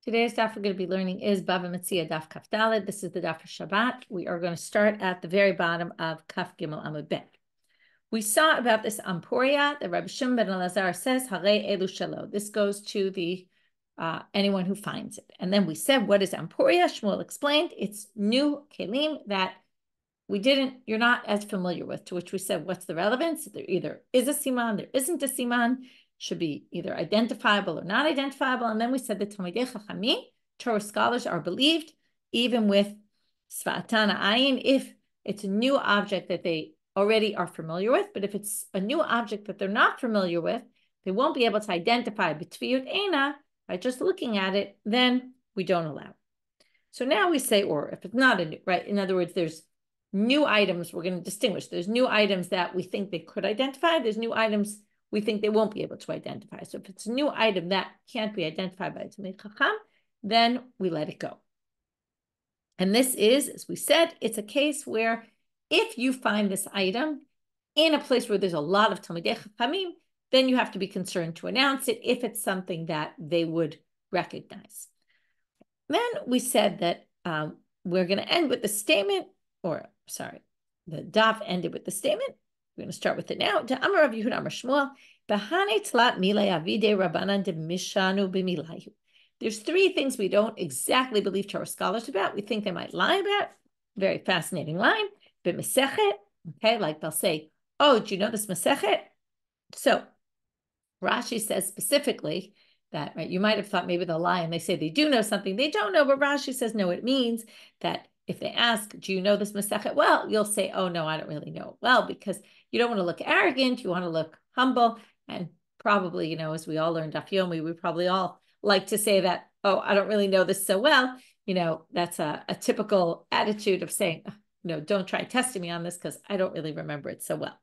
Today's daf we're going to be learning is Bava Metzia daf Kaf Daled. This is the daf for Shabbat. We are going to start at the very bottom of Kaf Gimel Amud Bet. We saw about this amporia that Rabbi Shimon ben Elazar says, Hare elu shelo. This goes to the anyone who finds it. And then we said, what is amporia? Shmuel explained, it's new kelim that you're not as familiar with, to which we said, what's the relevance? There either is a siman, there isn't a siman, should be either identifiable or not identifiable. And then we said the Talmidei Chachamim, Torah scholars are believed, even with Svatana Ayin, if it's a new object that they already are familiar with, but if it's a new object that they're not familiar with, they won't be able to identify B'tfiyut Eina by just looking at it, then we don't allow. So now we say, or if it's not a new, right? In other words, there's new items we're going to distinguish. There's new items that we think they could identify. There's new items we think they won't be able to identify. So if it's a new item that can't be identified by a Talmid Chacham, then we let it go. And this is, as we said, it's a case where if you find this item in a place where there's a lot of Talmidei Chachamim, then you have to be concerned to announce it if it's something that they would recognize. Then we said that we're going to end with the statement, the daf ended with the statement. We're going to start with it now. To Amar Rav Yehuda Amar Shmuel, Bahane tlat milei avide Rabbanan de mishanu b'milayu. There's three things we don't exactly believe Torah scholars about. We think they might lie about. Very fascinating line. B'mesechet, okay, like they'll say, oh, do you know this mesechet? So Rashi says specifically that, right, you might have thought maybe they'll lie and they say they do know something they don't know, but Rashi says no, it means that if they ask, do you know this Masechet well, you'll say, oh, no, I don't really know it well, because you don't want to look arrogant, you want to look humble, and probably, as we all learned Yomi, we probably all like to say that, oh, I don't really know this so well. That's a typical attitude of saying, don't try testing me on this because I don't really remember it so well.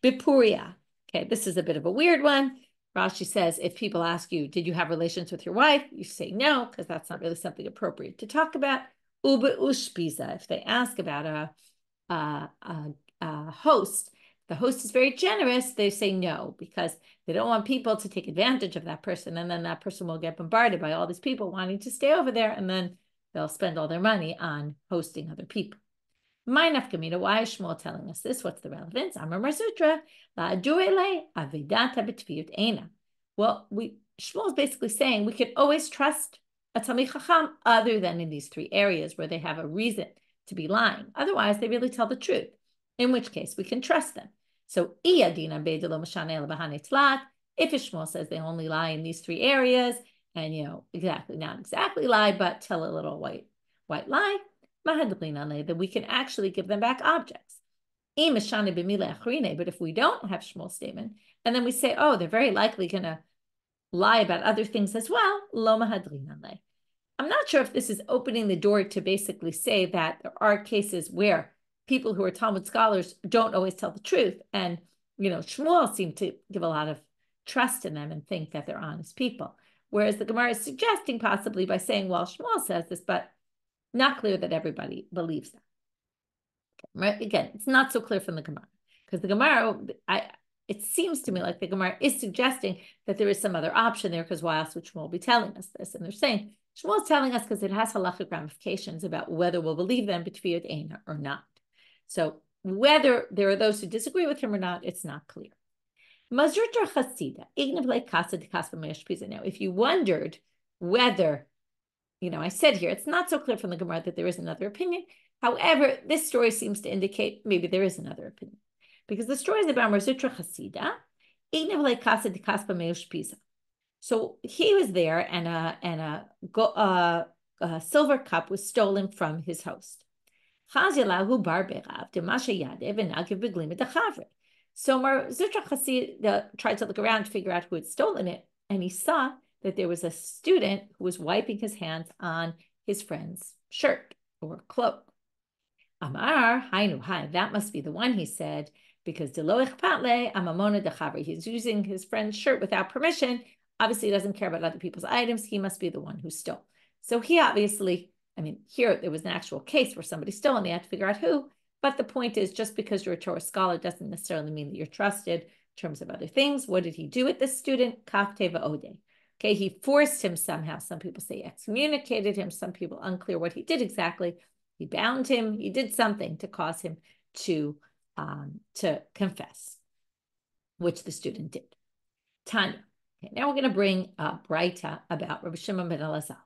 Bipuria. Okay, this is a bit of a weird one. Rashi says, if people ask you, did you have relations with your wife? You say no, because that's not really something appropriate to talk about. Uba ushpiza, if they ask about a host, the host is very generous, they say no, because they don't want people to take advantage of that person, and then that person will get bombarded by all these people wanting to stay over there, and then they'll spend all their money on hosting other people. My nafkamina, why is Shmuel telling us this? What's the relevance? Amar Marzutra, la'adurele avidata b'tfiyut eina. Well, Shmuel is basically saying we could always trust a Talmid Chacham other than in these three areas where they have a reason to be lying. Otherwise, they really tell the truth, in which case we can trust them. So, if Shmuel says they only lie in these three areas, and not exactly lie, but tell a little white lie, that we can actually give them back objects. But if we don't have Shmuel's statement, and then we say, oh, they're very likely going to lie about other things as well, lo mahadrin alei. I'm not sure if this is opening the door to basically say that there are cases where people who are Talmud scholars don't always tell the truth. And, Shmuel seemed to give a lot of trust in them and think that they're honest people. Whereas the Gemara is suggesting possibly by saying, well, Shmuel says this, but not clear that everybody believes that. Okay, right? Again, it's not so clear from the Gemara, because the Gemara, it seems to me like the Gemara is suggesting that there is some other option there, because why else would Shmuel be telling us this? And they're saying, Shmuel is telling us because it has halachic ramifications about whether we'll believe them b'tfiyut eina or not. So whether there are those who disagree with him or not, it's not clear. Now, if you wondered whether, I said here, it's not so clear from the Gemara that there is another opinion. However, this story seems to indicate maybe there is another opinion. Because the story is about Marzutra Chasida, so he was there, and a silver cup was stolen from his host. So Marzutra Chasida tried to look around to figure out who had stolen it, and he saw that there was a student who was wiping his hands on his friend's shirt or cloak. Amar, that must be the one, he said, because he's using his friend's shirt without permission. Obviously, he doesn't care about other people's items. He must be the one who stole. So he obviously, here there was an actual case where somebody stole, and they had to figure out who. But the point is, just because you're a Torah scholar doesn't necessarily mean that you're trusted in terms of other things. What did he do with this student? Kaf teva ode. Okay, he forced him somehow. Some people say excommunicated him. Some people unclear what he did exactly. He bound him. He did something to cause him to confess, which the student did. Tanya. Okay, now we're going to bring a braita about Rabbi Shimon ben Elazar.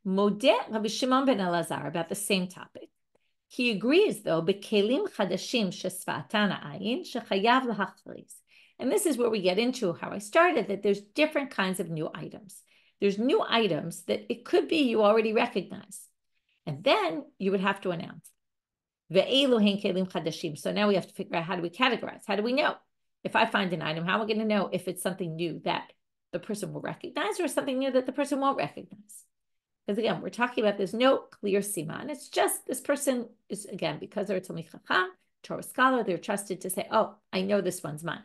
Modeh Rabbi Shimon ben Elazar about the same topic. He agrees, though, bekelim chadashim shesvatan ayin shechayav lahachris. And this is where we get into how I started, that there's different kinds of new items. There's new items that it could be you already recognize. And then you would have to announce. Ve'elu hein kelim chadashim. So now we have to figure out, how do we categorize? How do we know? If I find an item, how am I going to know if it's something new that the person will recognize or something new that the person won't recognize? Because again, we're talking about there's no clear siman. It's just this person is, again, because they're a Talmid Chacham, Torah scholar, they're trusted to say, oh, I know this one's mine.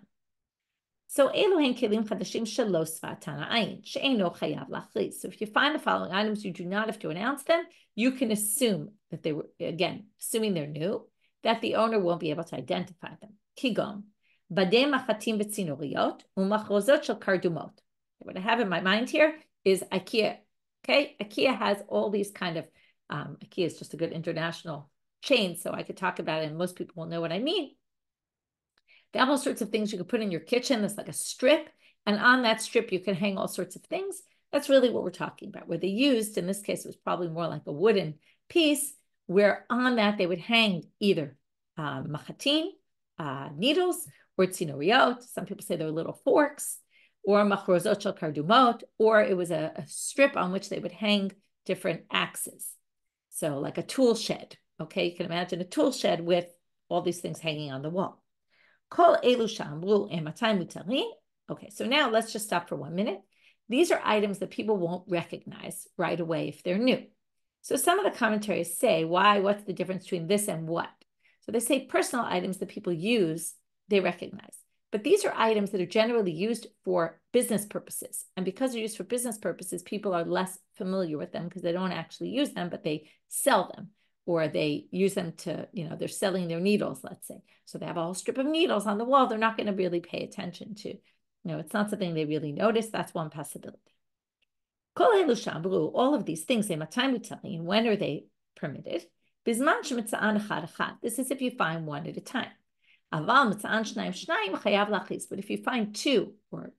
So elu hen kelim chadashim shelo sfatan ayin she'eino chayav lachris. So if you find the following items, you do not have to announce them. You can assume that they were, again, assuming they're new, that the owner won't be able to identify them. Kigon, badei machatim v'tzinoriot u'machrozot shel kardumot. What I have in my mind here is IKEA. Okay, IKEA has all these kind of, IKEA is just a good international chain, so I could talk about it and most people will know what I mean. They have all sorts of things you could put in your kitchen. There's like a strip, and on that strip you can hang all sorts of things. That's really what we're talking about. Where they used, in this case, it was probably more like a wooden piece, where on that they would hang either machatin, needles, or tzinoriot. Some people say they were little forks, or machrozot shel kardumot, or it was a strip on which they would hang different axes. So like a tool shed. Okay, you can imagine a tool shed with all these things hanging on the wall. Kol elu shamru ematay mutarin. Okay, so now let's just stop for 1 minute. These are items that people won't recognize right away if they're new. So some of the commentaries say, what's the difference between this and what? So they say personal items that people use, they recognize. But these are items that are generally used for business purposes. And because they're used for business purposes, people are less familiar with them because they don't actually use them, but they sell them. Or they use them to, they're selling their needles, let's say. So they have a whole strip of needles on the wall. They're not going to really pay attention to. It's not something they really notice. That's one possibility. All of these things, when are they permitted? This is if you find one at a time. But if you find two or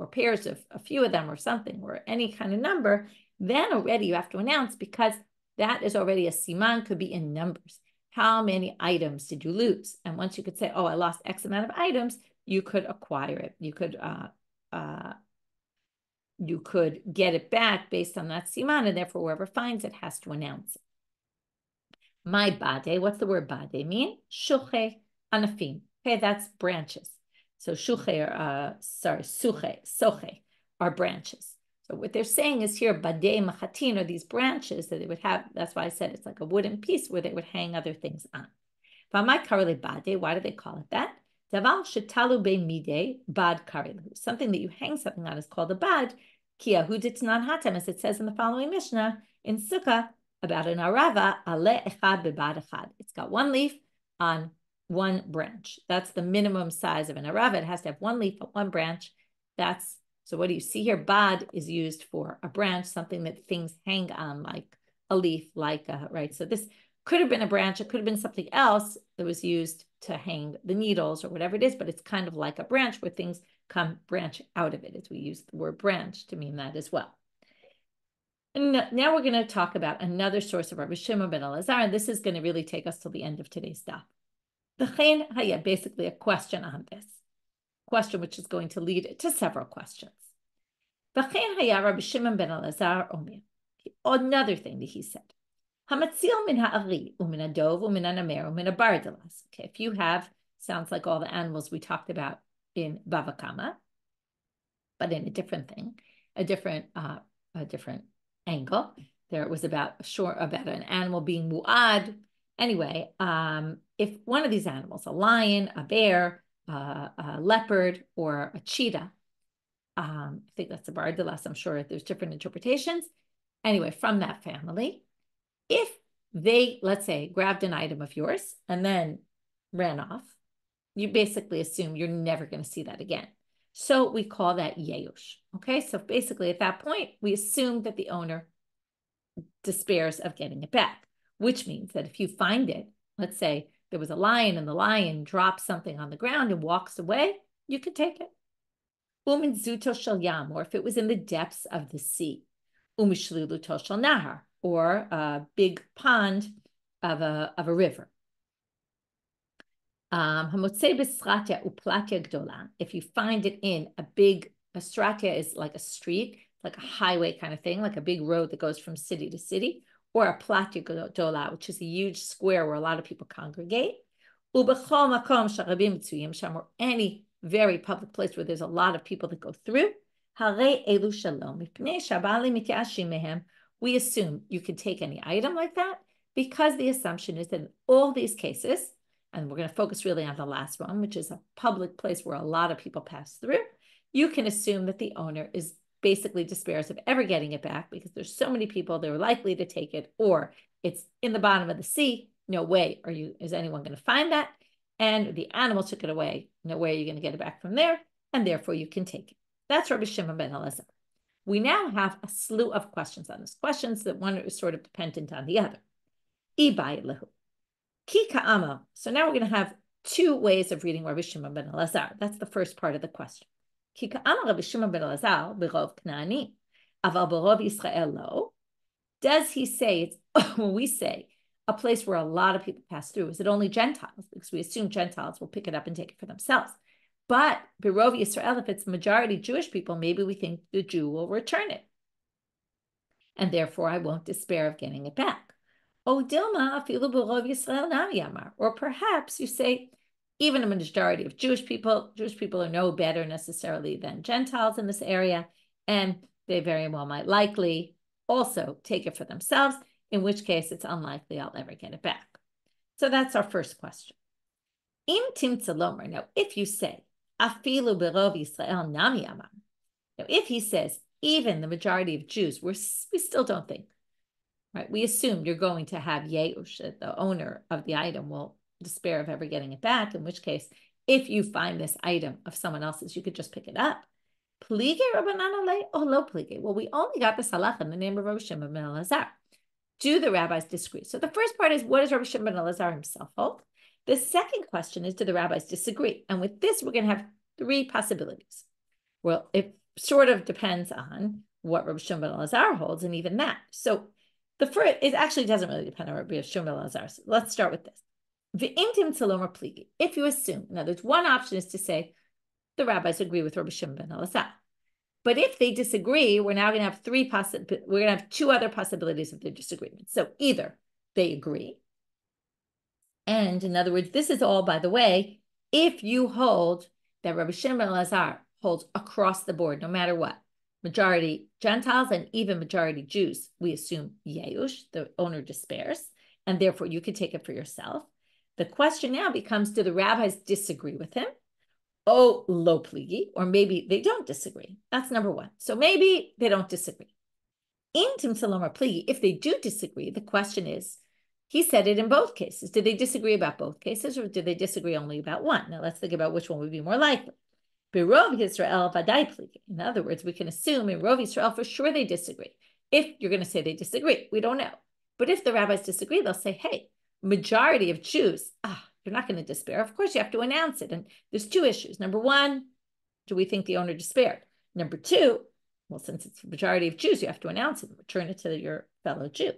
pairs of a few of them or something, or any kind of number, then already you have to announce, because that is already a siman, could be in numbers. How many items did you lose? And once you could say, oh, I lost X amount of items, you could acquire it. You could get it back based on that siman, and therefore whoever finds it has to announce it. My bade, what's the word bade mean? Shuche anafim. Okay, that's branches. So shuche, soche are branches. So what they're saying is here, badei machatin are these branches that they would have. That's why I said it's like a wooden piece where they would hang other things on. Why do they call it that? Daval shetalu bein midei bad karilu. Something that you hang something on is called a bad. Kiyahu ditnan hatam, as it says in the following Mishnah in Sukkah about an arava ale echad bebad echad. It's got one leaf on one branch. That's the minimum size of an arava. It has to have one leaf on one branch. So what do you see here? Bad is used for a branch, something that things hang on, like a leaf, right? So this could have been a branch. It could have been something else that was used to hang the needles or whatever it is, but it's kind of like a branch where things branch out of it, as we use the word branch to mean that as well. And now we're going to talk about another source of Rabbi Shimon ben Elazar, and this is going to really take us till the end of today's daf. Basically a question on this. Question which is going to lead to several questions. Rabbi Shimon ben Elazar omer. Another thing that he said. Okay, if you have, sounds like all the animals we talked about in Bava Kama, but in a different thing, a different angle. There was about an animal being mu'ad. Anyway, if one of these animals, a lion, a bear, a leopard, or a cheetah, I think that's a bardalas, I'm sure there's different interpretations. Anyway, from that family, if they, let's say, grabbed an item of yours and then ran off, you basically assume you're never going to see that again. So we call that yeush. Okay, so basically at that point, we assume that the owner despairs of getting it back, which means that if you find it, let's say there was a lion and the lion drops something on the ground and walks away, you can take it. Uminzuto shel yam, or if it was in the depths of the sea. Umishliluto shel nahar, or a big pond of a river. If you find it in a stratia is like a street, like a highway kind of thing, like a big road that goes from city to city, or a platya gdola, which is a huge square where a lot of people congregate. Or any very public place where there's a lot of people that go through. We assume you can take any item like that because the assumption is that in all these cases, and we're going to focus really on the last one, which is a public place where a lot of people pass through, you can assume that the owner is basically despairs of ever getting it back because there's so many people they're likely to take it, or it's in the bottom of the sea. No way is anyone going to find that. And the animal took it away. No way are you going to get it back from there. And therefore you can take it. That's Rabbi Shimon ben Elazar. We now have a slew of questions on this. Questions that one is sort of dependent on the other. Ki ka'ama. So now we're going to have two ways of reading Rabbi Shimon ben Elazar. That's the first part of the question. Ki ka'ama Rabbi Shimon ben Elazar b'rov Knaani, aval b'rov Yisrael lo. Does he say, when we say a place where a lot of people pass through, is it only Gentiles? Because we assume Gentiles will pick it up and take it for themselves. But b'rov Yisrael, if it's majority Jewish people, maybe we think the Jew will return it. And therefore I won't despair of getting it back. Or perhaps you say, even a majority of Jewish people are no better necessarily than Gentiles in this area, and they very well might likely also take it for themselves, in which case it's unlikely I'll ever get it back. So that's our first question. Now, if you say, afilu berov Yisrael nami amar, now if he says, even the majority of Jews, we still don't think, right? We assume you're going to have yeush, the owner of the item will despair of ever getting it back, in which case, if you find this item of someone else's, you could just pick it up. Plige Rabbanan alei or lo plige? Well, we only got this halacha in the name of Rabbi Shimon ben Elazar. Do the rabbis disagree? So the first part is, what does Rabbi Shimon ben Elazar himself hold? The second question is, do the rabbis disagree? And with this, we're going to have three possibilities. Well, it sort of depends on what Rabbi Shimon ben Elazar holds, and even that. So the first, it actually doesn't really depend on Rabbi Shimon ben Elazar. So let's start with this. If you assume, now there's one option is to say the rabbis agree with Rabbi Shimon ben Elazar. But if they disagree, we're now going to have we're going to have two other possibilities of their disagreement. So either they agree, and in other words, this is all, by the way, if you hold that Rabbi Shimon ben Elazar holds across the board, no matter what, majority Gentiles and even majority Jews, we assume yeush, the owner despairs, and therefore you can take it for yourself. The question now becomes, do the rabbis disagree with him? Oh, lo pligi, or maybe they don't disagree. That's number one. So maybe they don't disagree. Intim salom or pligi, if they do disagree, the question is, he said it in both cases. Did they disagree about both cases, or did they disagree only about one? Now let's think about which one would be more likely. Berov Yisrael vadai pligi. In other words, we can assume in Rov Yisrael for sure they disagree. If you're going to say they disagree, we don't know. But if the rabbis disagree, they'll say, hey, majority of Jews, you're not going to despair. Of course, you have to announce it. And there's two issues. Number one, do we think the owner despaired? Number two, well, since it's the majority of Jews, you have to announce it and return it to your fellow Jew.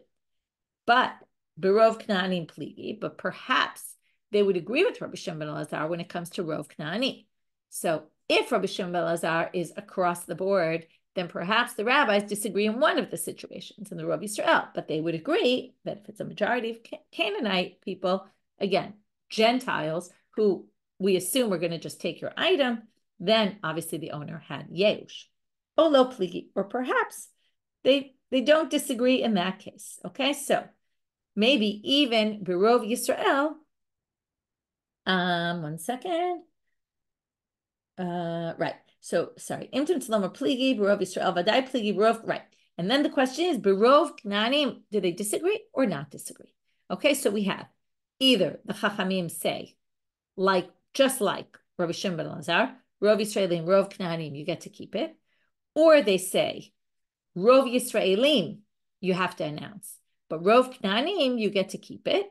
But Berov Knaani pligi, but perhaps they would agree with Rabbi Shimon ben Elazar when it comes to Rov Knaani. So if Rabbi Shimon ben Elazar is across the board, then perhaps the rabbis disagree in one of the situations in the Rov Yisrael, but they would agree that if it's a majority of Canaanite people, again, Gentiles, who we assume are going to just take your item, then obviously the owner had yeush. O lo pligi, or perhaps they don't disagree in that case. Okay, so maybe even Berov Yisrael, one second. Right. So sorry. Imtim tzalom pligi, Berov Yisrael vadai pligi, Berov, right. And then the question is, Berov Knanim, do they disagree or not disagree? Okay, so we have either the Chachamim say, just like Rabbi Shimon ben Elazar, Rov Yisraelim, Rov Knaanim, you get to keep it. Or they say, Rov Yisraelim, you have to announce. But Rov Knaanim, you get to keep it.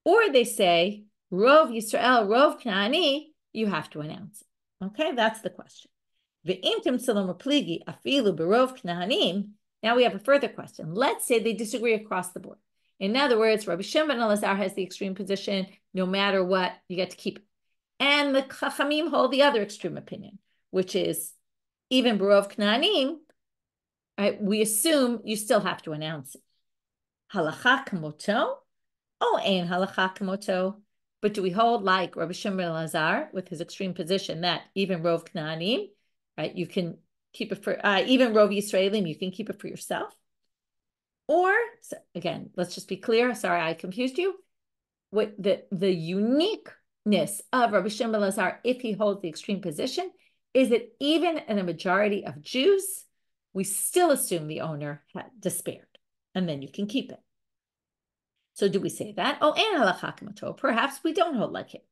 Or they say, Rov Yisrael, Rov Knaani, you have to announce it. Okay, that's the question. Now we have a further question. Let's say they disagree across the board. In other words, Rabbi Shimon ben Elazar has the extreme position, no matter what, you get to keep it. And the Chachamim hold the other extreme opinion, which is even Barov Knaanim, right, we assume you still have to announce it. Halacha kamoto? Oh, ein halacha kamoto. But do we hold like Rabbi Shimon ben Elazar with his extreme position that even Rov Knaanim, right, you can keep it for, even Rov Yisraelim, you can keep it for yourself? Or, so again, let's just be clear. Sorry, I confused you. What the uniqueness of Rabbi Shimon ben Elazar, if he holds the extreme position, is that even in a majority of Jews, we still assume the owner had despaired, and then you can keep it. So do we say that? Oh, and halacha k'mato, perhaps we don't hold like him.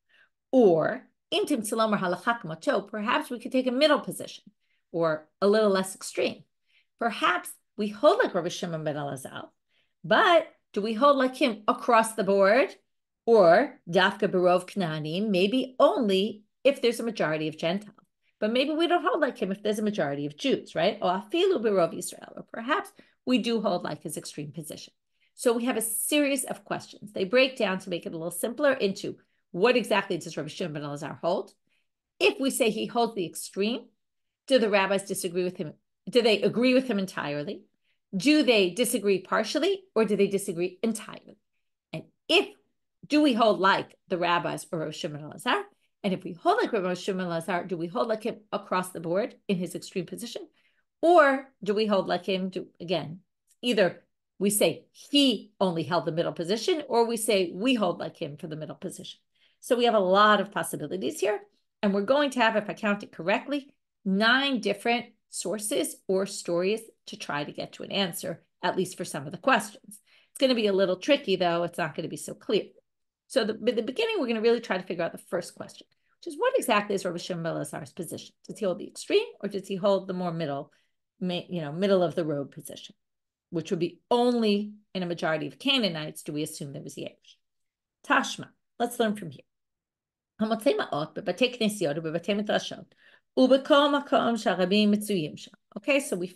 Or, intim tzilomar halacha k'mato, perhaps we could take a middle position, or a little less extreme. Perhaps we hold like Rabbi Shimon ben Elazar, but do we hold like him across the board? Or dafka barov knaanim, maybe only if there's a majority of Gentiles. But maybe we don't hold like him if there's a majority of Jews, right? Or afilu barov Yisrael, or perhaps we do hold like his extreme position. So we have a series of questions. They break down to make it a little simpler into what exactly does Rabbi Shimon ben Elazar hold? If we say he holds the extreme, do the rabbis disagree with him? Do they agree with him entirely? Do they disagree partially, or do they disagree entirely? And do we hold like the rabbis or Rabbi Shimon ben Elazar? And if we hold like Rabbi Shimon ben Elazar, do we hold like him across the board in his extreme position? Or do we hold like him, again, either we say he only held the middle position, or we say we hold like him for the middle position. So we have a lot of possibilities here. And we're going to have, if I count it correctly, 9 different sources or stories to try to get to an answer, at least for some of the questions. It's going to be a little tricky, though. It's not going to be so clear. So at the beginning, we're going to really try to figure out the first question, which is what exactly is Rabbi Shimon ben Elazar's position? Does he hold the extreme, or does he hold the more middle of the road position, which would be only in a majority of Canaanites do we assume there was Yerush? Tashma, let's learn from here. Okay, so we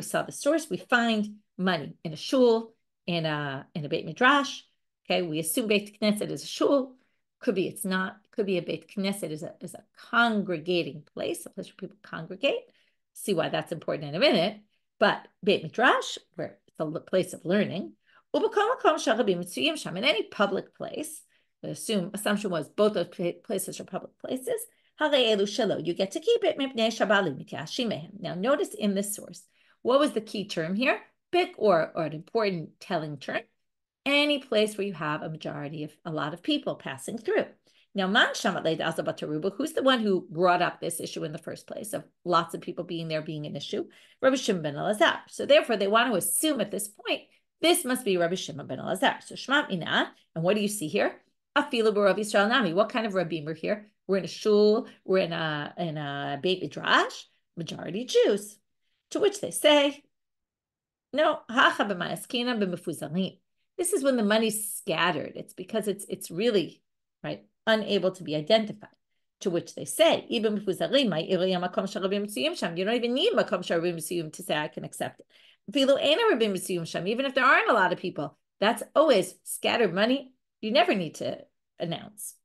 saw the source. We find money in a shul, in a Beit Midrash. Okay, we assume Beit Knesset is a shul. Could be it's not. Could be a Beit Knesset is a congregating place, a place where people congregate. See why that's important in a minute. But Beit Midrash, where it's a place of learning, in any public place. The assumption was both those places are public places. You get to keep it. Now notice in this source, what was the key term here? Big or an important telling term. Any place where you have a majority of a lot of people passing through. Now, who's the one who brought up this issue in the first place of lots of people being there being an issue? Rabbi Shimon ben Elazar. So therefore, they want to assume at this point, this must be Rabbi Shimon ben Elazar. So Shema Mina, and what do you see here? Afilu b'Rav Yisrael Nami. What kind of rabbim are here? We're in a shul. We're in a Beit Midrash. Majority Jews. To which they say, no. This is when the money's scattered. It's because it's really right unable to be identified. To which they say, even you don't even need makom sharabim mesuyim to say I can accept it. Even if there aren't a lot of people, that's always scattered money. You never need to announce.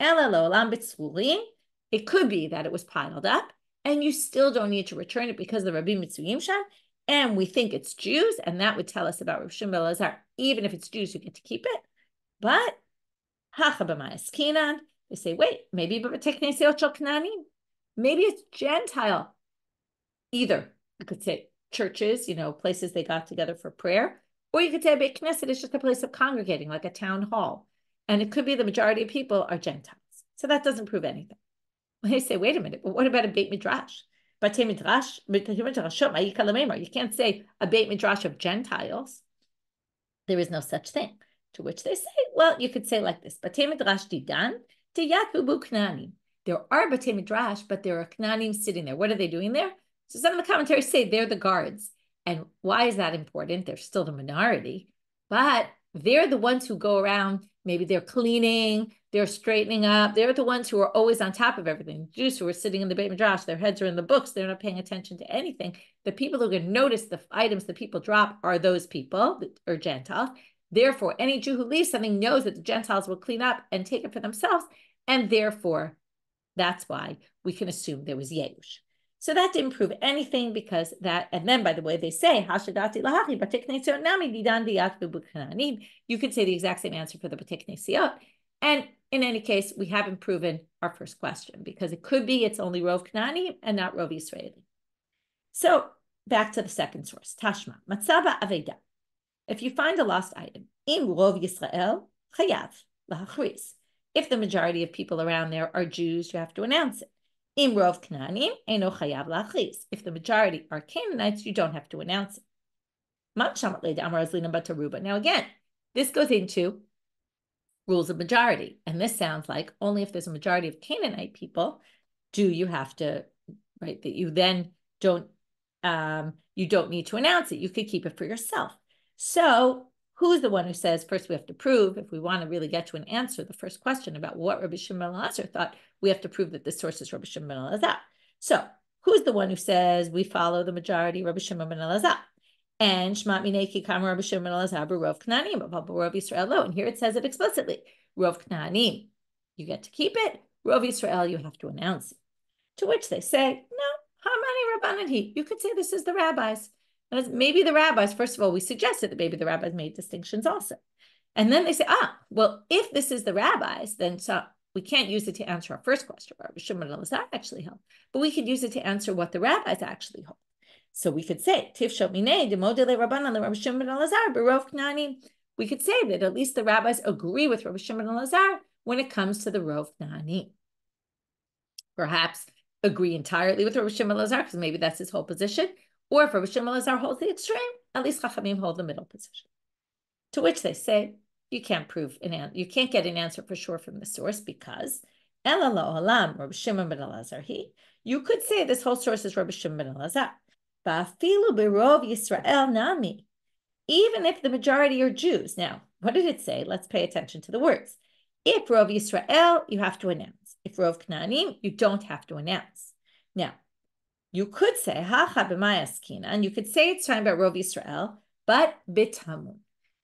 It could be that it was piled up, and you still don't need to return it because the Rabbi Mitzuyim Sham, and we think it's Jews, and that would tell us about Rabbi Shimon ben Elazar. Even if it's Jews, you get to keep it. But they say, wait, maybe it's Gentile. Either you could say churches, places they got together for prayer, or you could say Beit Knesset is just a place of congregating, like a town hall. And it could be the majority of people are Gentiles. So that doesn't prove anything. They say, wait a minute, but what about a Beit Midrash? You can't say a Beit Midrash of Gentiles. There is no such thing. To which they say, well, you could say like this. There are Batei Midrash, but there are Knanim sitting there. What are they doing there? So some of the commentaries say they're the guards. And why is that important? They're still the minority, but they're the ones who go around. Maybe they're cleaning, they're straightening up. They're the ones who are always on top of everything. The Jews who are sitting in the Beit Midrash, their heads are in the books. They're not paying attention to anything. The people who are going to notice the items that people drop are those people, or Gentiles. Therefore, any Jew who leaves something knows that the Gentiles will clean up and take it for themselves. And therefore, that's why we can assume there was Yeush. So that didn't prove anything because that, and then by the way, they say, you could say the exact same answer for the Batik Nesiot. And in any case, we haven't proven our first question because it could be it's only Rov Knani and not Rov Yisraeli. So back to the second source, Tashma, Matzaba Aveda. If you find a lost item, in Rov Yisrael, Chayav, Lahachris. If the majority of people around there are Jews, you have to announce it. In Rov Knanim, Eino Chayav Lachris. If the majority are Canaanites, you don't have to announce it. Now again, this goes into rules of majority. And this sounds like only if there's a majority of Canaanite people do you have to, right, that you then don't need to announce it. You could keep it for yourself. So who's the one who says, first we have to prove, if we want to really get to an answer, the first question about what Rabbi Shimon ben Elazar thought, we have to prove that the source is Rabbi Shimon ben Elazar. So who's the one who says we follow the majority, Rabbi Shimon ben Elazar? And Shmat Mineki Kama Rabbi Shimon ben Elazar, Rov Knanim, Rov Yisrael lo. And here it says it explicitly, Rov Knanim, you get to keep it. Rov Yisrael, you have to announce it. To which they say, no, how many Rabbanit? You could say this is the rabbis. And maybe the rabbis, first of all, we suggested that maybe the rabbis made distinctions also. And then they say, well, if this is the rabbis, then we can't use it to answer our first question. Rabbi Shimon ben Elazar actually held, but we could use it to answer what the rabbis actually hold. So we could say, Tifshot minei demodele Rabbanan Rabbi Shimon ben Elazar berov Knani. We could say that at least the rabbis agree with Rabbi Shimon ben Elazar when it comes to the Rov Knani. Perhaps agree entirely with Rabbi Shimon ben Elazar because maybe that's his whole position. Or if Rabbi Shimon ben Elazar holds the extreme, at least Chachamim hold the middle position. To which they say, you can't prove you can't get an answer for sure from the source because Ela la'olam Rabbi Shimon ben Elazar you could say this whole source is Rabbi Shimon ben Elazar. Ba'afilu berov Yisrael nami. Even if the majority are Jews. Now, what did it say? Let's pay attention to the words. If Rov Yisrael, you have to announce. If Rov Knanim, you don't have to announce. Now, you could say, Hacha b'mayaskina, and you could say it's talking about Rov Yisrael, but bitamun.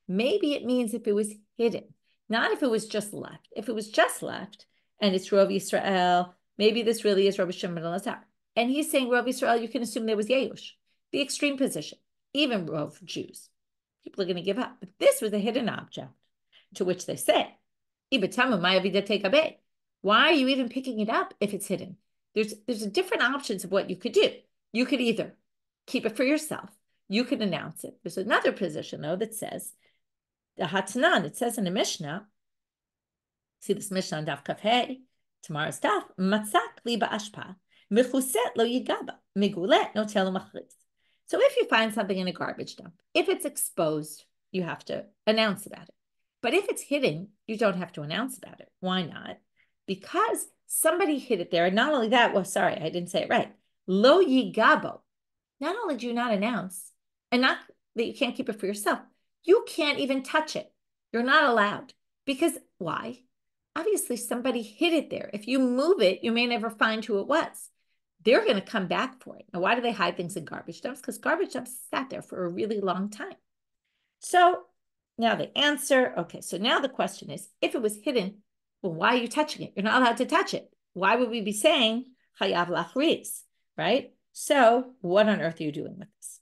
Maybe it means if it was hidden, not if it was just left. If it was just left, and it's Rov Yisrael, maybe this really is Rabbi Shimon ben Elazar. And he's saying Rov Yisrael, you can assume there was Yeush, the extreme position, even Rov Jews. People are going to give up. But this was a hidden object, to which they say, why are you even picking it up if it's hidden? There's different options of what you could do. You could either keep it for yourself. You could announce it. There's another position, though, that says, the Hadran, it says in the Mishnah, see this Mishnah on Daf Kaf Hey, tomorrow's Daf, Matzak li ba'ashpa, mechuset lo yigaba, migulet no telu machris. So if you find something in a garbage dump, if it's exposed, you have to announce about it. But if it's hidden, you don't have to announce about it. Why not? Because somebody hid it there. And not only that, well, sorry, I didn't say it right. Lo yigabo. Not only do you not announce, and not that you can't keep it for yourself, you can't even touch it. You're not allowed. Because why? Obviously, somebody hid it there. If you move it, you may never find who it was. They're going to come back for it. Now, why do they hide things in garbage dumps? Because garbage dumps sat there for a really long time. So now the answer, okay, so now the question is, if it was hidden, well, why are you touching it? You're not allowed to touch it. Why would we be saying chayav lachris, right? So what on earth are you doing with this?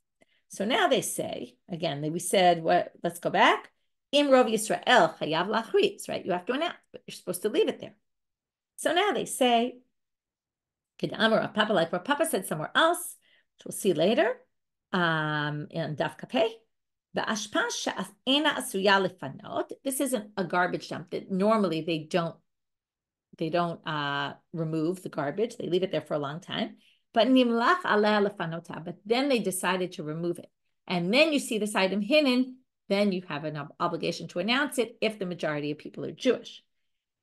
So now they say, again, we said, what? Let's go back. Im Rov Yisrael chayav lachris, right? You have to announce, but you're supposed to leave it there. So now they say, Kedamar Papa, like what Papa said somewhere else, which we'll see later, in Daf Kapeh. This isn't a garbage dump that normally they don't remove the garbage. They leave it there for a long time. But then they decided to remove it. And then you see this item hidden, then you have an obligation to announce it if the majority of people are Jewish.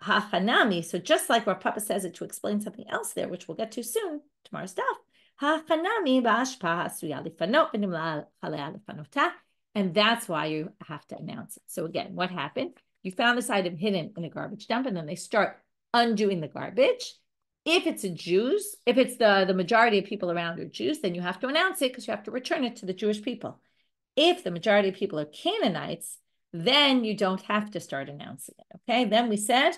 hachanami. So just like Rav Papa says it to explain something else there, which we'll get to soon, tomorrow's daf. Hachanami ba'ashpa hasuya lifanot v'nimla chalea lifanota. And that's why you have to announce it. So again, what happened? You found this item hidden in a garbage dump, and then they start undoing the garbage. If it's if it's the majority of people around are Jews, then you have to announce it because you have to return it to the Jewish people. If the majority of people are Canaanites, then you don't have to start announcing it. Okay, then we said,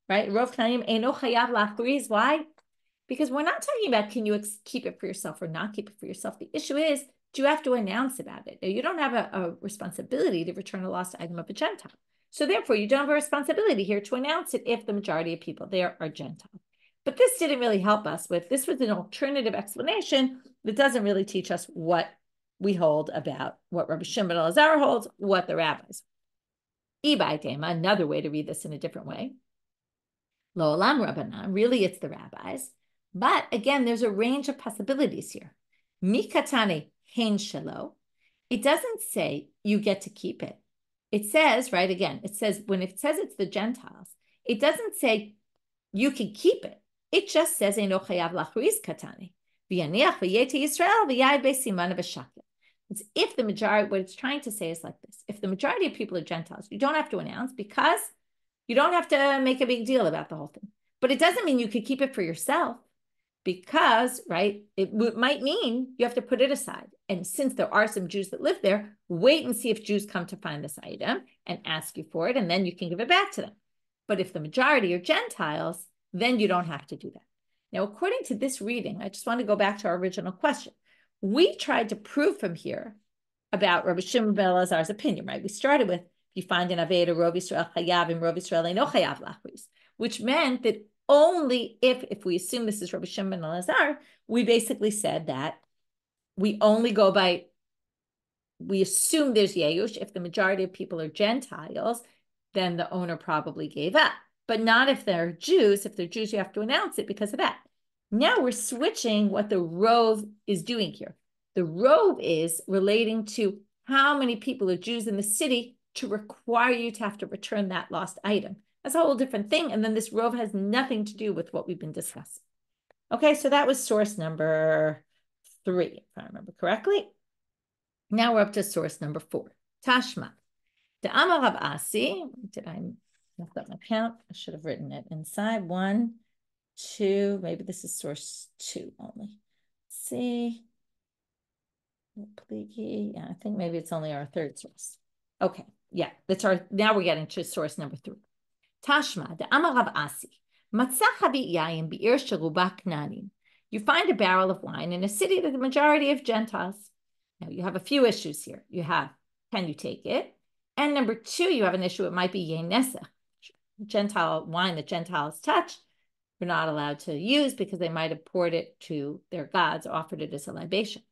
right, Rov Knaim eino chayav lachriz. Why? Because we're not talking about can you keep it for yourself or not keep it for yourself. The issue is, do you have to announce about it? Now, you don't have a responsibility to return a lost item of a Gentile. So therefore, you don't have a responsibility here to announce it if the majority of people there are Gentile. But this didn't really help us with, this was an alternative explanation that doesn't really teach us what we hold about what Rabbi Shimon and Elazar holds, what the rabbis. Another way to read this in a different way. Lo olam Rabbanan, really it's the rabbis. But again, there's a range of possibilities here. Mikatane hein shelo. It doesn't say you get to keep it. It says, right, again, it says, when it says it's the Gentiles, it doesn't say you can keep it. It just says, Eino chayav lachriz katane. V'yaniach v'yete Yisrael v'yayid beisiman v'shakel. It's if the majority, what it's trying to say is like this. If the majority of people are Gentiles, you don't have to announce because you don't have to make a big deal about the whole thing. But it doesn't mean you could keep it for yourself because, right, it might mean you have to put it aside. And since there are some Jews that live there, wait and see if Jews come to find this item and ask you for it, and then you can give it back to them. But if the majority are Gentiles, then you don't have to do that. Now, according to this reading, I just want to go back to our original question. We tried to prove from here about Rabbi Shimon ben Elazar's opinion, right? We started with, if you find an Aveda, Rov Yisrael chayav, and Rov Yisrael eino chayav lachriz, which meant that only if we assume this is Rabbi Shimon ben Elazar, we basically said that we only go by, we assume there's Yeush. If the majority of people are Gentiles, then the owner probably gave up. But not if they're Jews. If they're Jews, you have to announce it because of that. Now we're switching what the Rov is doing here. The Rov is relating to how many people are Jews in the city to require you to have to return that lost item. That's a whole different thing. And then this Rov has nothing to do with what we've been discussing. Okay, so that was source number 3, if I remember correctly. Now we're up to source number 4. Tashma. The Amar Rav Asi, did I mess up my count? I should have written it inside. 1, 2, maybe this is source 2 only. Let's see. Yeah, I think maybe it's only our 3rd source. Okay, yeah, that's our, now we're getting to source number 3. Tashma, the Amar Rav Asi, Matzah chavit yayin be'ir sheruba Knanim. You find a barrel of wine in a city with the majority of Gentiles. Now you have a few issues here. You have, can you take it? And number 2, you have an issue, it might be Yenesach. Gentile wine that Gentiles touch, we're not allowed to use because they might have poured it to their gods, offered it as a libation.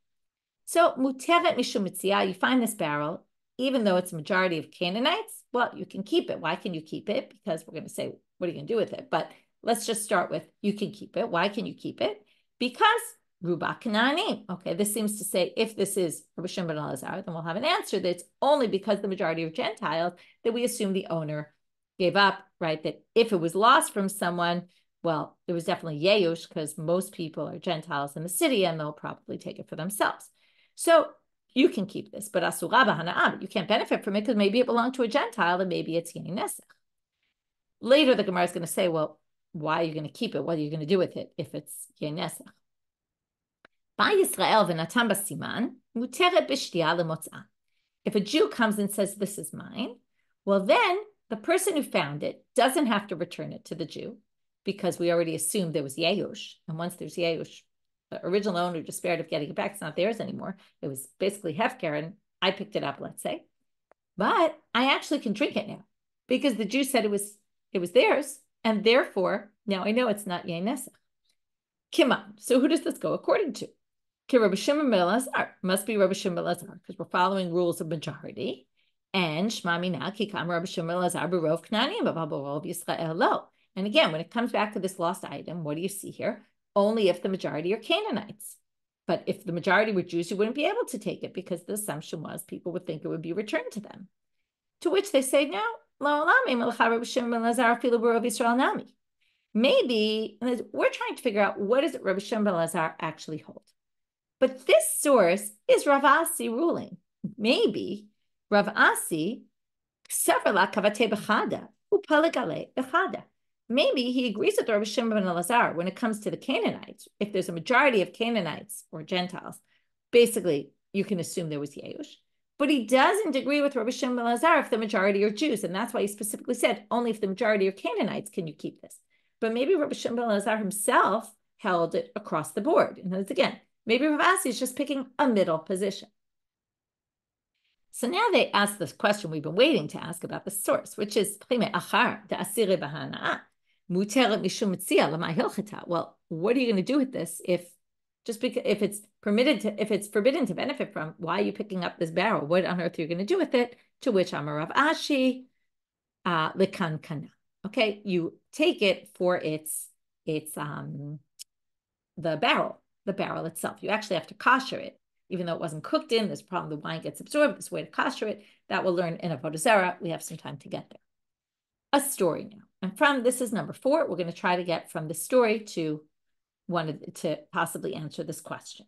So, muteret mishum Metzia, you find this barrel, even though it's a majority of Canaanites, well, you can keep it. Why can you keep it? Because we're going to say, what are you going to do with it? But let's just start with, you can keep it. Why can you keep it? Because Ruba Kananim. Okay, this seems to say, if this is Rabbi Shimon ben Elazar, then we'll have an answer that it's only because the majority of Gentiles that we assume the owner gave up, right? That if it was lost from someone, well, there was definitely Yeush because most people are Gentiles in the city and they'll probably take it for themselves. So you can keep this, but Asura b'hana'ah, you can't benefit from it because maybe it belonged to a Gentile and maybe it's Yenesach. Later, the Gemara is going to say, well, why are you going to keep it? What are you going to do with it if it's Yenesach? If a Jew comes and says, this is mine, well, then the person who found it doesn't have to return it to the Jew because we already assumed there was Yeush. And once there's Yeush, the original owner despaired of getting it back. It's not theirs anymore. It was basically Hefker, and I picked it up, let's say. But I actually can drink it now because the Jew said it was theirs, and therefore, now I know it's not Yenesach. Kima. So who does this go according to? Rabbi Shimon ben Elazar. Must be Rabbi Shimon ben Elazar because we're following rules of majority. And Shma mina ki kam Rabbi Shimon ben Elazar b'rov Knanim b'rov Yisrael lo. And again, when it comes back to this lost item, what do you see here? Only if the majority are Canaanites. But if the majority were Jews, you wouldn't be able to take it because the assumption was people would think it would be returned to them. To which they say, no, Maybe we're trying to figure out what does Rabbi Shimon ben Elazar actually hold. But this source is Rav Asi ruling. Maybe Rav Asi maybe he agrees with Rabbi Shimon ben Elazar when it comes to the Canaanites. If there's a majority of Canaanites or Gentiles, basically you can assume there was Yeush. But he doesn't agree with Rabbi Shimon ben Elazar if the majority are Jews. And that's why he specifically said, only if the majority are Canaanites can you keep this. But maybe Rabbi Shimon ben Elazar himself held it across the board. And it's again, maybe Rav Asi is just picking a middle position. So now they ask this question we've been waiting to ask about the source, which is, well, what are you going to do with this if it's forbidden to benefit from, why are you picking up this barrel? What on earth are you going to do with it? To which Amar Rav Ashi, lekan kana. Okay, you take it for its the barrel itself. You actually have to kosher it. Even though it wasn't cooked in, there's a problem, the wine gets absorbed, this way to kosher it. That we'll learn in Avodah Zarah. We have some time to get there. A story now. And this is number 4. We're going to try to get from the story to possibly answer this question.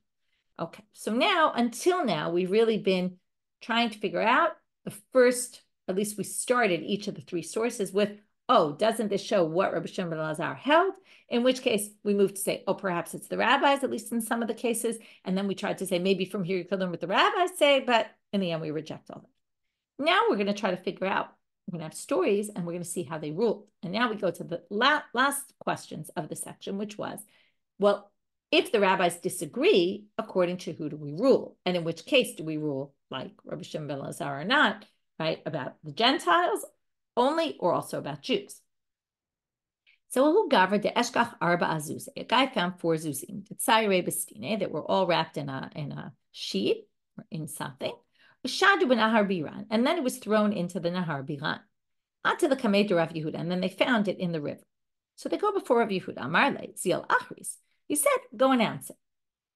Okay, so until now, we've really been trying to figure out at least we started each of the 3 sources with, doesn't this show what Rabbi Shimon ben Elazar held? In which case we moved to say, perhaps it's the rabbis, at least in some of the cases. And then we tried to say, maybe from here you could learn what the rabbis say, but in the end we reject all that. Now we're going to try to figure out, we're going to have stories and we're going to see how they ruled. And now we go to the last questions of the section, which was, well, if the rabbis disagree, according to who do we rule? And in which case do we rule like Rabbi Shimon ben Elazar or not, right? About the Gentiles only or also about Jews? So a guy found 4 zuzim that were all wrapped in a sheet or in something. And then it was thrown into the Nahar Biran. Onto the Kamei Rav Yehuda, and then they found it in the river. So they go before Rav Yehuda, Amarle, Ziel Achris. He said, go announce it.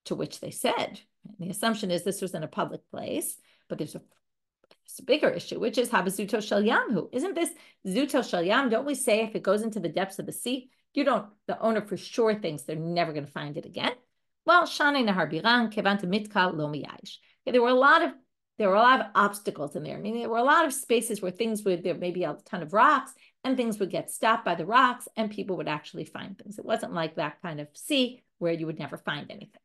To which they said, and the assumption is this was in a public place, but there's a bigger issue, which is Habazuto Shel Yamhu. Isn't this Zuto Shel Yam? Don't we say if it goes into the depths of the sea, the owner for sure thinks they're never going to find it again? Well, Shane Nahar Biran, Kevanta Mitkal Lo Miyash. There were a lot of obstacles in there. I mean, there were a lot of spaces where there may be a ton of rocks and things would get stopped by the rocks and people would actually find things. It wasn't like that kind of sea where you would never find anything.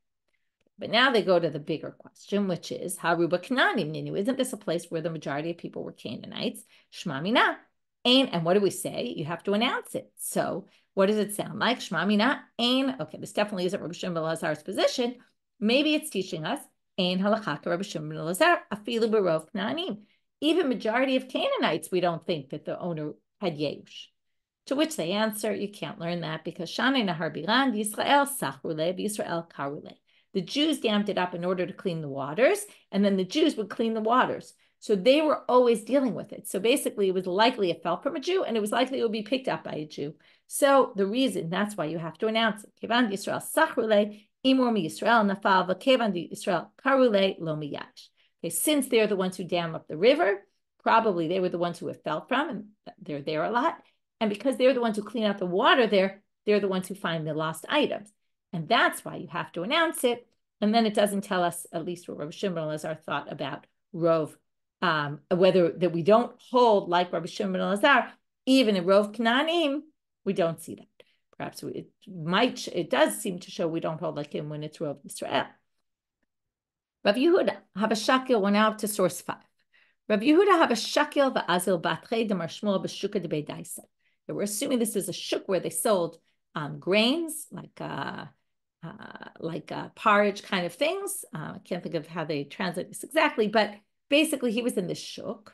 But now they go to the bigger question, which is, Haruba Kananim Ninu. Isn't this a place where the majority of people were Canaanites? Shma Mina. And what do we say? You have to announce it. So what does it sound like? Shma Mina. Okay, this definitely isn't Rabbi Shimon ben Elazar's position. Maybe it's teaching us, Ein halachaka Rabbi Shimon ben Elazar, afilu berov Kananim. Even majority of Canaanites, we don't think that the owner had Yeush. To which they answer, you can't learn that because Shane Nahar Biran, Yisrael Sachrule, Yisrael Karule. The Jews dammed it up in order to clean the waters, and then the Jews would clean the waters. So they were always dealing with it. So basically, it was likely it fell from a Jew, and it was likely it would be picked up by a Jew. So the reason, that's why you have to announce it. Kevan Yisrael Sachrule, Imor mi Yisrael Nafal, Kevan Yisrael Karule, Lo Miyash. Okay, since they're the ones who dam up the river, probably they were the ones who it fell from, and they're there a lot. And because they're the ones who clean out the water there, they're the ones who find the lost items. And that's why you have to announce it. And then it doesn't tell us, at least what Rabbi Shimon ben Elazar thought about Rov, whether that we don't hold like Rabbi Shimon ben Elazar, even in Rov Kananim, we don't see that. Perhaps it does seem to show we don't hold like him when it's Rov Israel. Rav Yehuda Habashakil went out to source 5. Rav Yehuda Habashakil va'azil batre demar Shmuel b'shuka de beidaisa. They were assuming this was a shuk where they sold grains, like porridge kind of things. I can't think of how they translate this exactly, but basically he was in this shuk.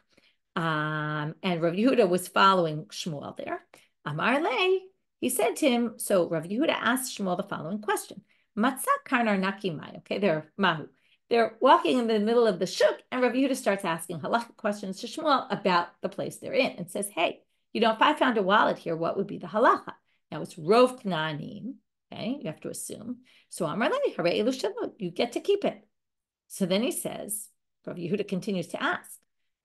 And Rav Yehuda was following Shmuel there. Amar le, he said to him, so Rav Yehuda asked Shmuel the following question. Matzah karnar nakimai. Okay, they're mahu. They're walking in the middle of the shuk, and Rav Yehuda starts asking halachic questions to Shmuel about the place they're in and says, hey, if I found a wallet here, what would be the halacha? Now it's Rov Kananim, okay, you have to assume. So Amar le, hare elu shelo, you get to keep it. So then he says, Rav Yehuda continues to ask,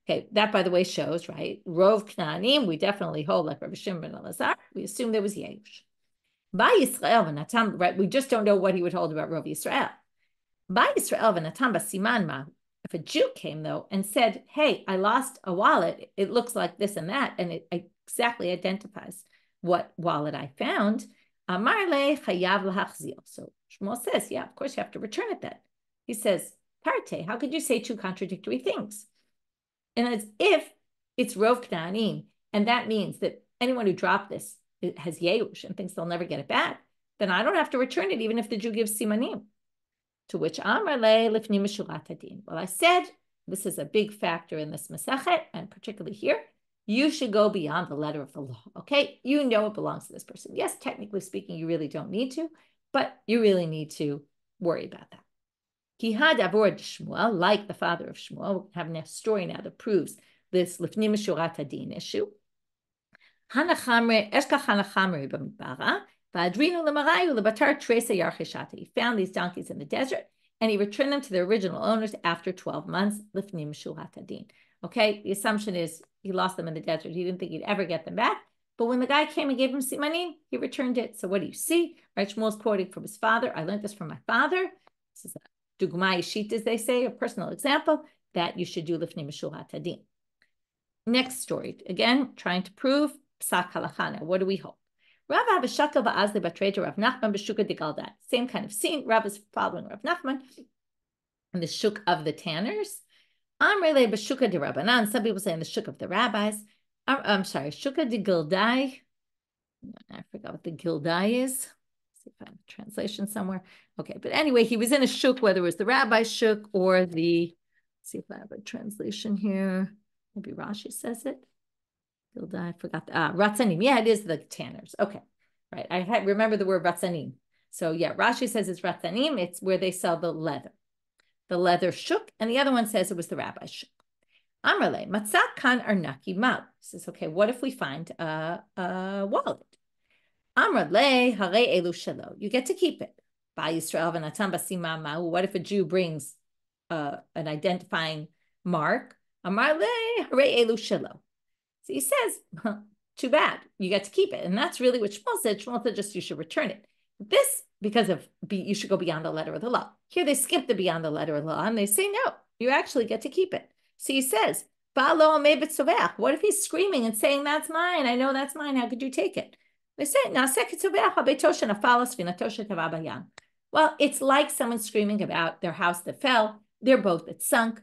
Okay, that, by the way, shows, right? Rov Knaanim, we definitely hold like Rabbi Shimon and Elazar. We assume there was Yeush. By Yisrael v'natam, right? We just don't know what he would hold about Rov Yisrael. By Yisrael v'natam basiman ma. If a Jew came, though, and said, hey, I lost a wallet, it looks like this and that, and it exactly identifies what wallet I found, amar le chayav lahachzil. So Shmuel says, yeah, of course you have to return it then. He says, Tarte, how could you say two contradictory things? And as if it's Rov Knaanim, and that means that anyone who dropped this has Yeush and thinks they'll never get it back, then I don't have to return it even if the Jew gives Simanim. To which Amar le lifni mishurat hadin. Well, I said, this is a big factor in this Masechet, and particularly here, you should go beyond the letter of the law, okay? You know it belongs to this person. Yes, technically speaking, you really don't need to, but you really need to worry about that. He had avoid Shmuel, like the father of Shmuel. We have a story now that proves this lifni mishurat hadin issue. He found these donkeys in the desert, and he returned them to their original owners after 12 months. Okay, the assumption is he lost them in the desert. He didn't think he'd ever get them back. But when the guy came and gave him simanim, he returned it. So what do you see? Right, Shmuel's quoting from his father. I learned this from my father. This is a dugma ishit, as they say, a personal example, that you should do lifnei mishurat hadin. Next story, again, trying to prove psak halachana. What do we hold? Rav Abishakal va'azli batreja Rav Nachman b'shuka de Galdat. Same kind of scene. Rav is following Rav Nachman in the shuk of the tanners. Amrele b'shuka de Rabbanan. Some people say in the shuk of the rabbis. I'm sorry, shuka de Gildai. I forgot what the Gildai is. Let's see if I have a translation somewhere. Okay, but anyway, he was in a shuk, whether it was the rabbi's shuk or the, let's see if I have a translation here. Maybe Rashi says it. I forgot. Ratzanim. Yeah, it is the tanners. Okay. Right. I remember the word Ratzanim. So yeah, Rashi says it's Ratzanim. It's where they sell the leather shuk. And the other one says it was the rabbi's shuk. Amrale, matzak kan arnaki mal. Says, okay, what if we find a wallet? Amrale, hare elu shelo. You get to keep it. Ba Yisrael v'natam basima ma'u. What if a Jew brings an identifying mark? Amrale, hare elu shelo. So he says, too bad, you get to keep it. And that's really what Shmuel said. Shmuel said just you should return it. This, because of you should go beyond the letter of the law. Here they skip the beyond the letter of the law and they say, no, you actually get to keep it. So he says, what if he's screaming and saying, that's mine? I know that's mine. How could you take it? They say, well, it's like someone screaming about their house that fell, their boat that sunk.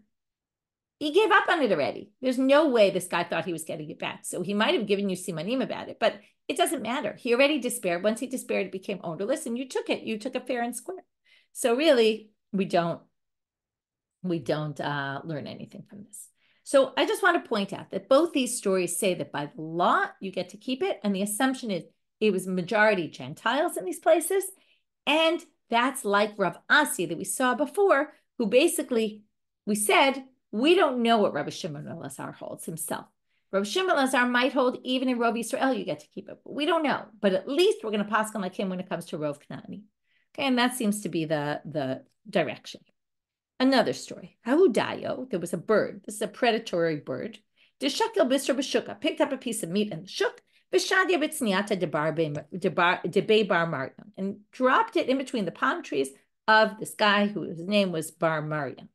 He gave up on it already. There's no way this guy thought he was getting it back. So he might have given you simanim about it, but it doesn't matter. He already despaired. Once he despaired, it became ownerless, and you took it. You took it fair and square. So really, we don't learn anything from this. So I just want to point out that both these stories say that by the law, you get to keep it. And the assumption is it was majority Gentiles in these places. And that's like Rav Asi that we saw before, who basically, we said, we don't know what Rabbi Shimon and Elazar holds himself. Rabbi Shimon and Elazar might hold even in Rov Yisrael, you get to keep it. But we don't know. But at least we're going to pass on like him when it comes to Rov Knani. Okay, and that seems to be the direction. Another story. Hahudayo, there was a bird. This is a predatory bird. Deshakil bisra b'shuka, picked up a piece of meat in the shuk, v'shadia b'tzniata debei bar Maryam, and dropped it in between the palm trees of this guy whose name was Bar Maryam.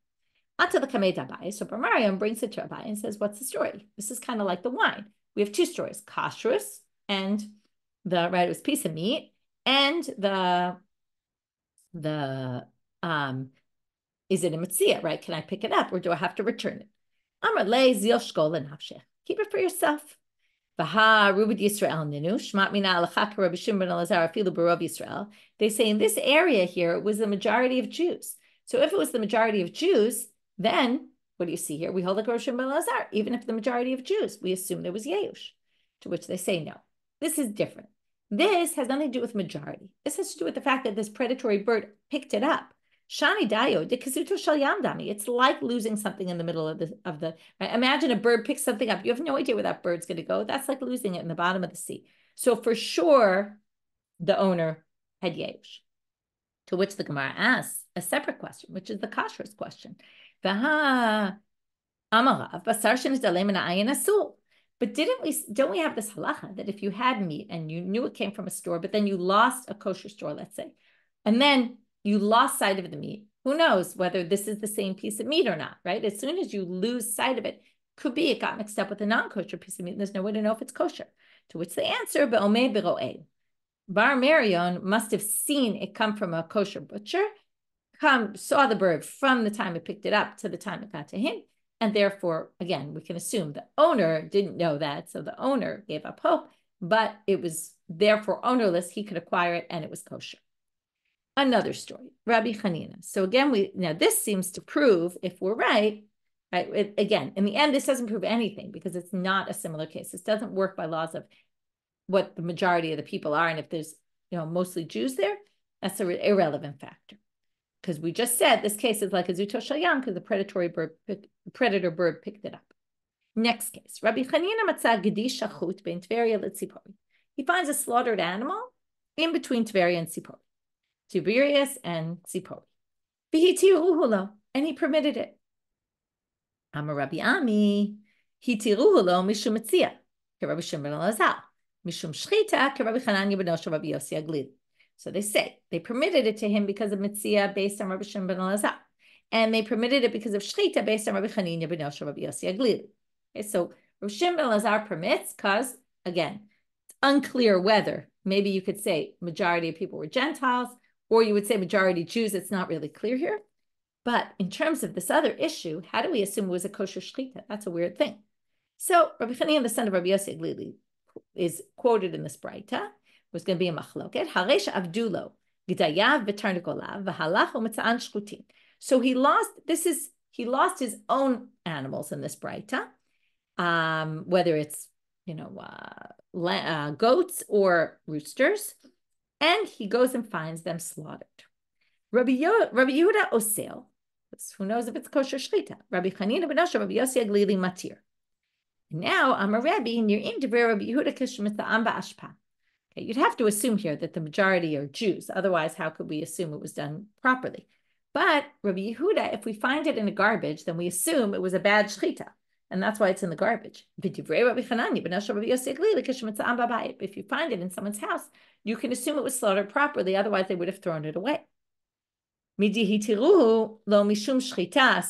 Until the Kamed Abai, so Bar Maryam brings it to Abai and says, what's the story? This is kind of like the wine. We have two stories, kashrus and it was a piece of meat, and is it a Metzia, right? Can I pick it up or do I have to return it? Amar le zil shkol l'nafshech. Keep it for yourself. Vaha rubid Yisrael ninu shmat mina alachak Rabbi Shimon Elazar afilu b'rov Yisrael. They say in this area here it was the majority of Jews. So if it was the majority of Jews, then what do you see here? We hold like Rabbi Shimon Elazar. Even if the majority of Jews, we assume there was Yeush. To which they say no. This is different. This has nothing to do with majority. This has to do with the fact that this predatory bird picked it up. Shani dayo de kasuto shel yamdami. It's like losing something in the middle of the. Right? Imagine a bird picks something up. You have no idea where that bird's going to go. That's like losing it in the bottom of the sea. So for sure, the owner had Yeush. To which the Gemara asks a separate question, which is the kashrus question. Vaha Amarav, basar shenidaleh min ha'ayin asur. But don't we have this halacha that if you had meat and you knew it came from a store, but then you lost a kosher store, let's say, and then you lost sight of the meat, who knows whether this is the same piece of meat or not, right? As soon as you lose sight of it, could be it got mixed up with a non-kosher piece of meat, and there's no way to know if it's kosher. To which the answer, be'omeh biro'eh. Bar Marion must have seen it come from a kosher butcher, saw the bird from the time it picked it up to the time it got to him. And therefore, again, we can assume the owner didn't know that. So the owner gave up hope, but it was therefore ownerless. He could acquire it and it was kosher. Another story, Rabbi Hanina. So again, now this seems to prove, if we're right, again, in the end, this doesn't prove anything because it's not a similar case. This doesn't work by laws of what the majority of the people are. And if there's, mostly Jews there, that's an irrelevant factor. Because we just said this case is like a zuto shayam because the predator bird picked it up. Next case, Rabbi Hanina matzah gedish shachut bein Tveria letzipori. He finds a slaughtered animal in between Tveria and Tzipori, Tiberias and Tzipori. V'hitiruhu lo, and he permitted it. Amar Rabbi Ami, hitiruhu lo mishum Metzia, Rabbi Shimon Elazar, mishum shchita, Rabbi Hananya ben Rabbi Yossi Aglili. So they say they permitted it to him because of Metzia based on Rabbi Shimon ben Elazar. And they permitted it because of Shchita based on Rabbi Hananya ben Rabbi Yossi Aglili. Okay, so Rabbi Shimon ben Elazar permits because, again, it's unclear whether, maybe you could say majority of people were Gentiles, or you would say majority Jews. It's not really clear here. But in terms of this other issue, how do we assume it was a kosher Shchita? That's a weird thing. So Rabbi Hananya, the son of Rabbi Yossi Aglili, is quoted in this Braita. Was going to be a machloket. Haresh avdulo g'dayav v'tarnigolav v'halach u'mitzan shchutin. So he lost his own animals in this Braita, whether it's goats or roosters, and he goes and finds them slaughtered. Rabbi Yehuda osel, who knows if it's kosher shchita? Rabbi Hanina ben Rabbi Yossi Aglili matir. Now I'm a rabbi near Divrei Rabbi Yehuda kishmitza'am ba'ashpa. Okay, you'd have to assume here that the majority are Jews. Otherwise, how could we assume it was done properly? But Rabbi Yehuda, if we find it in the garbage, then we assume it was a bad shchita. And that's why it's in the garbage. If you find it in someone's house, you can assume it was slaughtered properly. Otherwise, they would have thrown it away. So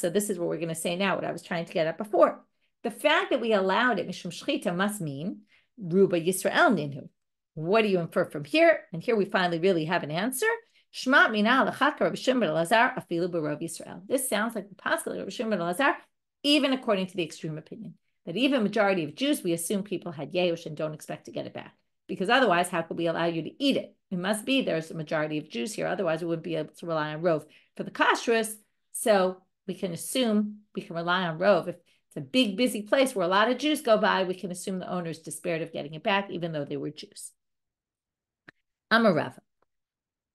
this is what we're going to say now, what I was trying to get at before. The fact that we allowed it, mishum shchita, must mean Ruba Yisrael Ninu. What do you infer from here? And here we finally really have an answer. Shma mina lachak Rabbi Shimon Elazar afilu b'rov Yisrael. This sounds like the possible Rabbi Shimon Elazar, even according to the extreme opinion, that even majority of Jews, we assume people had yeush and don't expect to get it back. Because otherwise, how could we allow you to eat it? It must be there's a majority of Jews here. Otherwise, we wouldn't be able to rely on rov for the kashrus. So we can assume we can rely on rov. If it's a big, busy place where a lot of Jews go by, we can assume the owners despaired of getting it back, even though they were Jews. Amar Rava.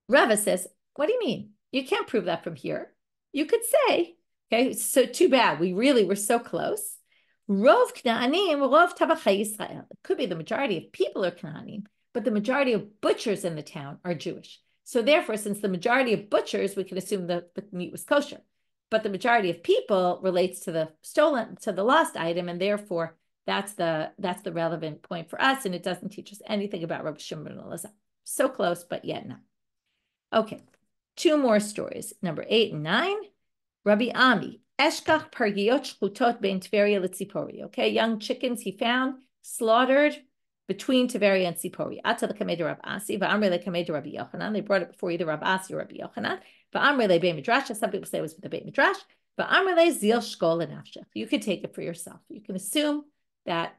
Rava says, what do you mean? You can't prove that from here. You could say, okay, so too bad. We really were so close. Rov Kna'anim, Rov Tabachai Yisrael. It could be the majority of people are Kna'anim, but the majority of butchers in the town are Jewish. So therefore, since the majority of butchers, we can assume the meat was kosher. But the majority of people relates to the lost item, and therefore that's the relevant point for us, and it doesn't teach us anything about Rabbi Shimon and Elazar. So close, but yet not. Okay, two more stories. Number 8 and 9. Rabbi Ami, Eshkach pargiot shchutot bein Tveria letzipori. Okay, young chickens he found slaughtered between Tveria and Tzipori. Ata lekamei de Rav Asi, va'amre lekamei de Rabbi Yochanan. They brought it before either Rav Asi or Rabbi Yochanan. Va'amre le Beit Midrash. Some people say it was with the Beit Midrash. Va'amre le zil shkol lenafshech. You could take it for yourself. You can assume that.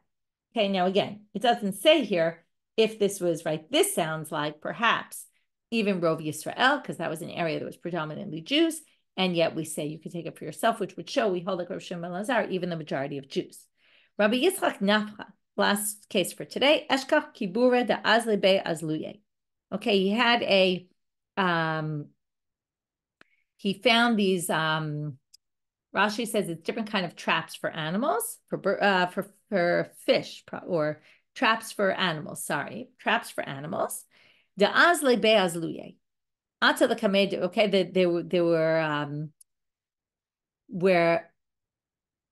Okay, now again, it doesn't say here if this was right. This sounds like perhaps even Rov Yisrael, because that was an area that was predominantly Jews. And yet we say you could take it for yourself, which would show we hold like Rabbi Shimon Elazar, even the majority of Jews. Rabbi Yitzchak Nafcha, last case for today, Eshkach Kibura da Azlebe Azluye. Okay, he had he found these, Rashi says it's different kind of traps for animals, for fish, or traps for animals, traps for animals. Da Azlebe Azluye. Okay, they were where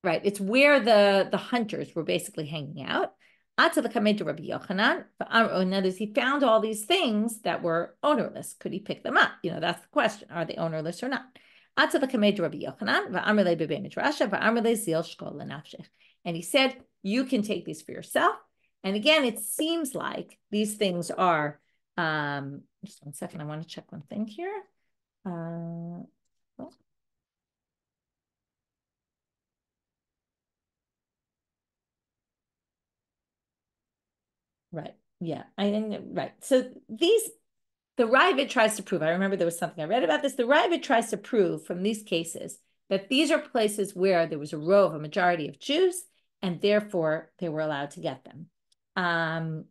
right? It's where the hunters were basically hanging out. Until the Kamed to Rabbi Yochanan. In other words, he found all these things that were ownerless. Could he pick them up? That's the question. Are they ownerless or not? Until the Kamed to Rabbi Yochanan. And he said, you can take these for yourself. And again, it seems like these things are, just one second, I want to check one thing here. Right. Yeah. Right. So the Ravid tries to prove, I remember there was something I read about this. The Ravid tries to prove from these cases that these are places where there was a majority of Jews, and therefore they were allowed to get them. I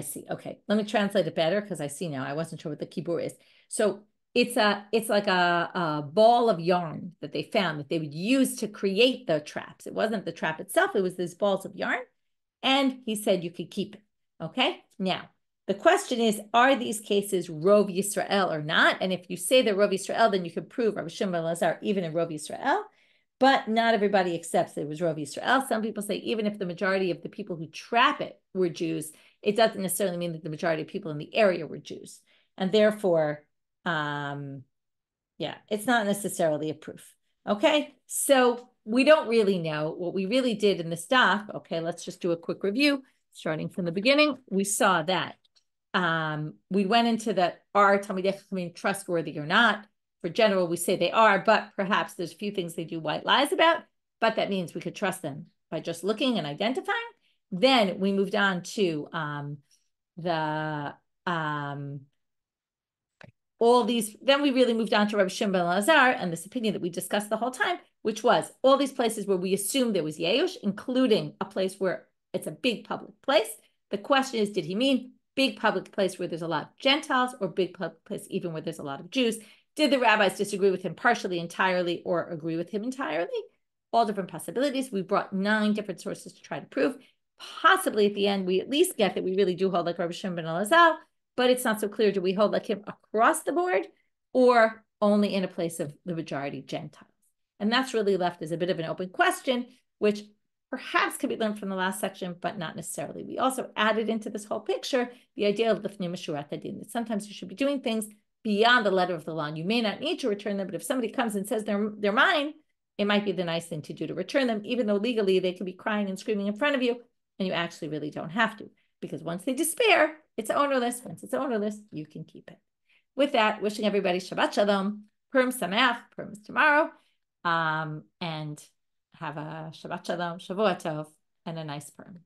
see. Okay. Let me translate it better because I see now. I wasn't sure what the kibur is. So it's like a ball of yarn that they found that they would use to create the traps. It wasn't the trap itself. It was these balls of yarn. And he said you could keep it. Okay. Now, the question is, are these cases Rov Yisrael or not? And if you say they're Rov Yisrael, then you can prove Rabbi Shimon and Elazar even in Rov Yisrael. But not everybody accepts that it was Rov Yisrael. Some people say even if the majority of the people who trap it were Jews, it doesn't necessarily mean that the majority of people in the area were Jews. And therefore, it's not necessarily a proof. Okay, so we don't really know. What we really did in the stuff, okay, let's just do a quick review. Starting from the beginning, we saw that we went into are Talmidei Chachamim trustworthy or not? For general, we say they are, but perhaps there's a few things they do white lies about, but that means we could trust them by just looking and identifying. Then we moved on to then we really moved on to Rabbi Shimon ben Elazar and this opinion that we discussed the whole time, which was all these places where we assumed there was Yeush, including a place where it's a big public place. The question is, did he mean big public place where there's a lot of Gentiles or big public place even where there's a lot of Jews? Did the rabbis disagree with him partially, entirely, or agree with him entirely? All different possibilities. We brought 9 different sources to try to prove. Possibly at the end, we at least get that we really do hold like Rabbi Shimon ben Elazar, but it's not so clear. Do we hold like him across the board or only in a place of the majority Gentiles? And that's really left as a bit of an open question, which perhaps could be learned from the last section, but not necessarily. We also added into this whole picture the idea of lifnei meshurat hadin, that sometimes you should be doing things beyond the letter of the law. And you may not need to return them, but if somebody comes and says they're mine, it might be the nice thing to do to return them, even though legally they could be crying and screaming in front of you, and you actually really don't have to. Because once they despair, it's ownerless. Once it's ownerless, you can keep it. With that, wishing everybody Shabbat Shalom, Purim Sameach, Purim is tomorrow, and have a Shabbat Shalom, Shavua Tov, and a nice Purim.